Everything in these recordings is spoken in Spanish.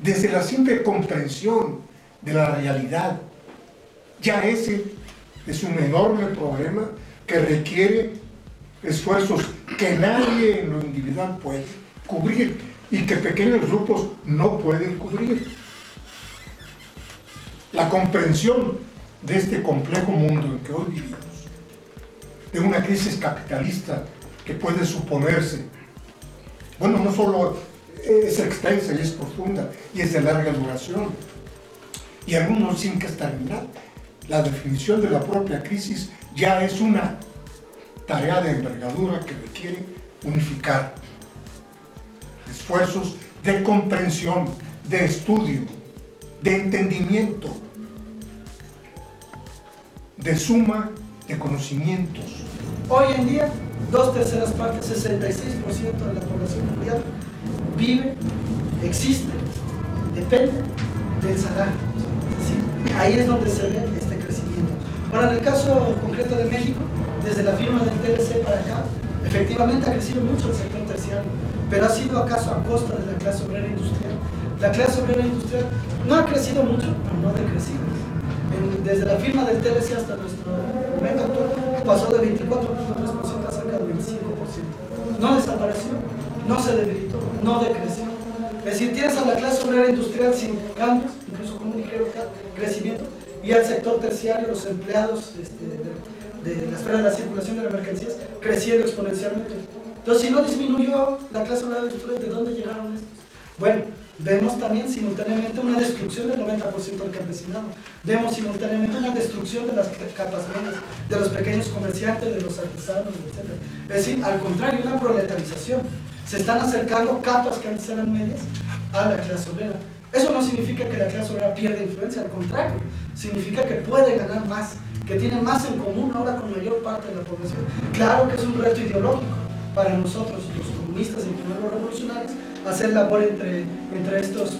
desde la simple comprensión de la realidad. Ya ese es un enorme problema que requiere esfuerzos que nadie en lo individual puede cubrir y que pequeños grupos no pueden cubrir. La comprensión de este complejo mundo en que hoy vivimos, de una crisis capitalista que puede suponerse, bueno, no solo es extensa y es profunda y es de larga duración, y algunos sin que terminar. La definición de la propia crisis ya es una tarea de envergadura que requiere unificar esfuerzos de comprensión, de estudio, de entendimiento, de suma de conocimientos. Hoy en día, 2/3 partes, 66% de la población mundial vive, existe, depende del salario. ¿Sí? Ahí es donde se ve este crecimiento. Ahora, en el caso concreto de México, desde la firma del TLC para acá, efectivamente ha crecido mucho el sector terciario, pero ha sido acaso a costa de la clase obrera industrial. La clase obrera industrial no ha crecido mucho, pero no ha decrecido. Desde la firma del TLC hasta nuestro momento actual, pasó de 24.3% a cerca del 25%. No desapareció, no se debilitó, no decreció. Es decir, tienes a la clase obrera industrial sin cambios, incluso con un ligero crecimiento, y al sector terciario, los empleados de la esfera de la circulación de las mercancías, creciendo exponencialmente. Entonces, si no disminuyó la clase obrera industrial, ¿de dónde llegaron estos? Bueno, vemos también simultáneamente una destrucción del 90% del campesinado. Vemos simultáneamente una destrucción de las capas medias, de los pequeños comerciantes, de los artesanos, etc. Es decir, al contrario, una proletarización. Se están acercando capas que antes eran medias a la clase obrera. Eso no significa que la clase obrera pierda influencia, al contrario, significa que puede ganar más, que tiene más en común ahora con mayor parte de la población. Claro que es un reto ideológico para nosotros, los comunistas y los revolucionarios, hacer labor entre estos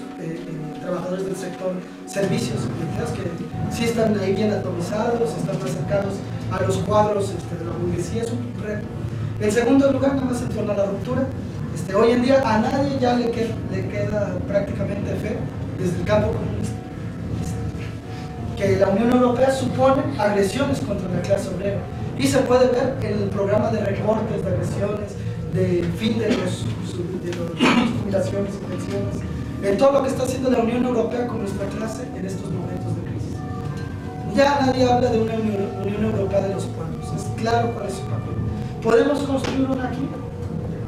trabajadores del sector servicios, que sí están ahí bien atomizados, están más cercanos a los cuadros de la burguesía, es un reto. En segundo lugar, nada más en torno a la ruptura, hoy en día a nadie ya le queda prácticamente fe desde el campo comunista que la Unión Europea supone agresiones contra la clase obrera, y se puede ver en el programa de recortes, de agresiones, de fin de las jubilaciones y pensiones, en todo lo que está haciendo la Unión Europea con nuestra clase en estos momentos de crisis. Ya nadie habla de una Unión Europea de los pueblos, es claro cuál es su papel. ¿Podemos construir una aquí?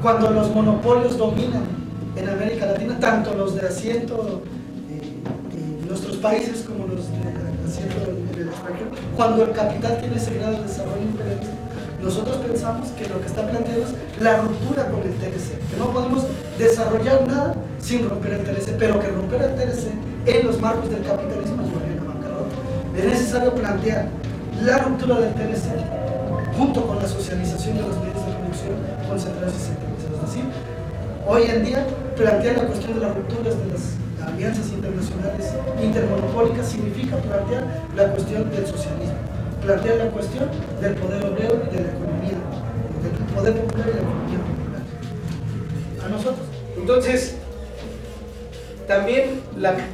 Cuando los monopolios dominan en América Latina, tanto los de asiento en nuestros países como los de asiento en el extranjero, cuando el capital tiene ese grado de desarrollo imperialista, nosotros pensamos que lo que está planteado es la ruptura con el TLC, que no podemos desarrollar nada sin romper el TLC, pero que romper el TLC en los marcos del capitalismo es volver a la bancarrota. Es necesario plantear la ruptura del TLC junto con la socialización de los medios de producción concentrados y centralizados. Es decir, hoy en día plantear la cuestión de las rupturas de las alianzas internacionales intermonopólicas significa plantear la cuestión del socialismo, plantear la cuestión del poder obrero y de la economía, del poder popular y la economía popular. A nosotros. Entonces, también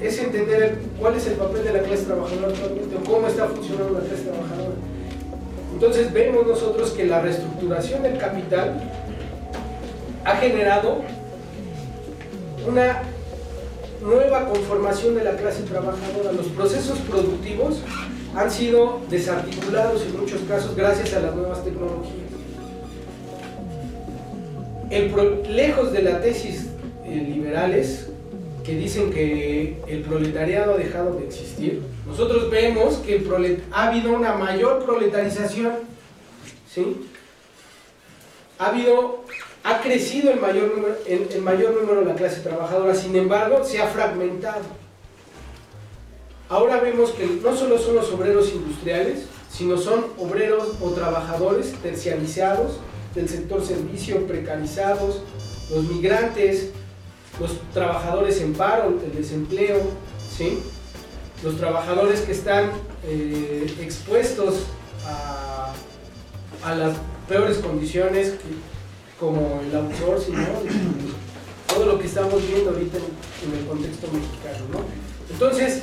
es entender cuál es el papel de la clase trabajadora actualmente, o cómo está funcionando la clase trabajadora. Entonces vemos nosotros que la reestructuración del capital ha generado una nueva conformación de la clase trabajadora. Los procesos productivos han sido desarticulados en muchos casos gracias a las nuevas tecnologías. Lejos de la tesis liberales que dicen que el proletariado ha dejado de existir, nosotros vemos que ha habido una mayor proletarización, ¿sí? Ha crecido el mayor número de la clase trabajadora, sin embargo, se ha fragmentado. Ahora vemos que no solo son los obreros industriales, sino son obreros o trabajadores terciarizados del sector servicio, precarizados, los migrantes, los trabajadores en paro, el desempleo, ¿sí? Los trabajadores que están expuestos a las peores condiciones, como el outsourcing, ¿no? todo lo que estamos viendo ahorita en el contexto mexicano, ¿no? Entonces,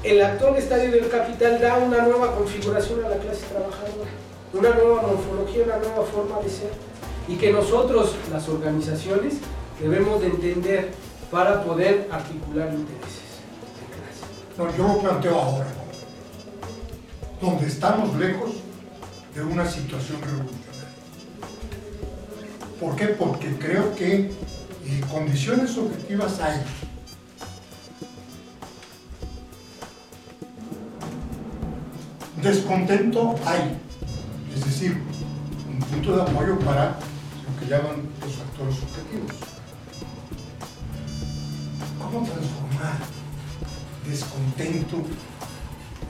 el actual estadio del capital da una nueva configuración a la clase trabajadora, una nueva morfología, una nueva forma de ser, y que nosotros, las organizaciones, debemos de entender para poder articular intereses de clase. No, yo lo planteo ahora, donde estamos lejos de una situación revolucionaria. ¿Por qué? Porque creo que condiciones objetivas hay. Descontento hay, es decir, un punto de apoyo para lo que llaman los factores objetivos. ¿Cómo transformar descontento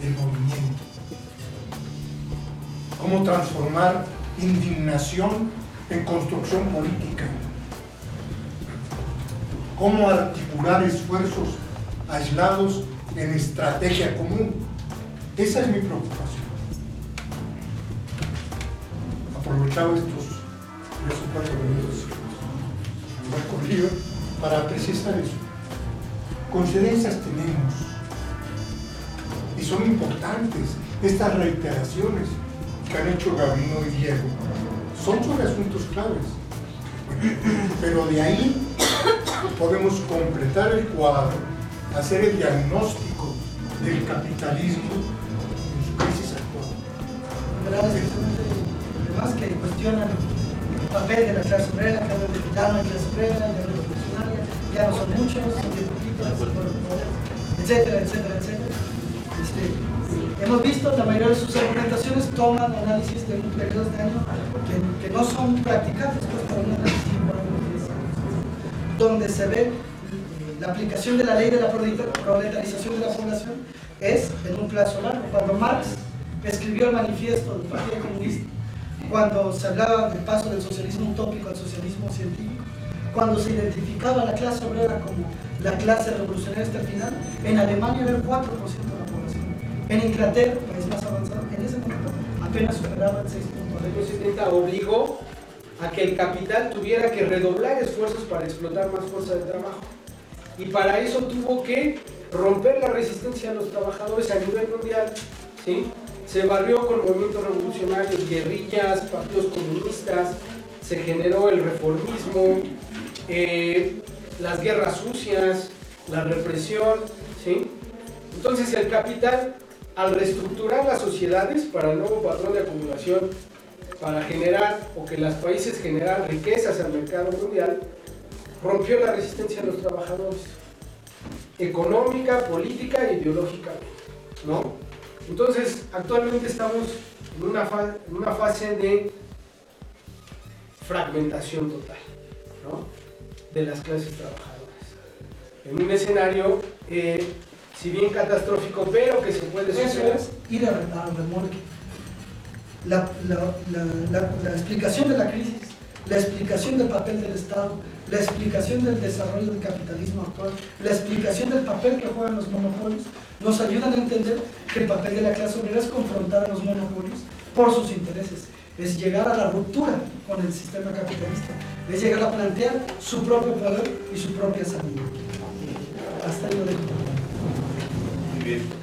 en movimiento? ¿Cómo transformar indignación en construcción política? ¿Cómo articular esfuerzos aislados en estrategia común? Esa es mi preocupación. Aprovechaba estos 3 o 4 minutos recorrido para precisar eso. Coincidencias tenemos y son importantes estas reiteraciones que han hecho Gabino y Diego. Son sobre asuntos claves, pero de ahí podemos completar el cuadro, hacer el diagnóstico del capitalismo en su crisis actual. Además que cuestionan el papel de la clase obrera, que ya no hay clase obrera, ya no hay revolucionaria, ya no son muchos, son bien poquitos, etcétera, etcétera, etcétera. Hemos visto, la mayoría de sus argumentaciones toman análisis de periodos de año que no son practicables pues, para un análisis donde se ve la aplicación de la ley de la proletarización de la población es en un plazo largo. Cuando Marx escribió el manifiesto del Partido Comunista, cuando se hablaba del paso del socialismo utópico al socialismo científico, cuando se identificaba a la clase obrera como la clase revolucionaria hasta el final, en Alemania era el 4% de la población. En Inglaterra, país más avanzado, en ese momento apenas superaba el 6.9%. En los 70 obligó a que el capital tuviera que redoblar esfuerzos para explotar más fuerza de trabajo. Y para eso tuvo que romper la resistencia de los trabajadores a nivel mundial, ¿sí? Se barrió con movimientos revolucionarios, guerrillas, partidos comunistas, se generó el reformismo, las guerras sucias, la represión, ¿sí? Entonces el capital, al reestructurar las sociedades para el nuevo patrón de acumulación, para generar o que los países generaran riquezas al mercado mundial, rompió la resistencia de los trabajadores, económica, política e ideológicamente, ¿no? Entonces, actualmente estamos en una fase de fragmentación total, ¿no? De las clases trabajadoras. En un escenario, si bien catastrófico, pero que se puede suceder. Eso es ir a remolque. La explicación de la crisis, la explicación del papel del Estado, la explicación del desarrollo del capitalismo actual, la explicación del papel que juegan los monopolios, nos ayudan a entender que el papel de la clase obrera es confrontar a los monopolios por sus intereses, es llegar a la ruptura con el sistema capitalista, es llegar a plantear su propio poder y su propia salida. Hasta ahí lo dejo. Muy bien.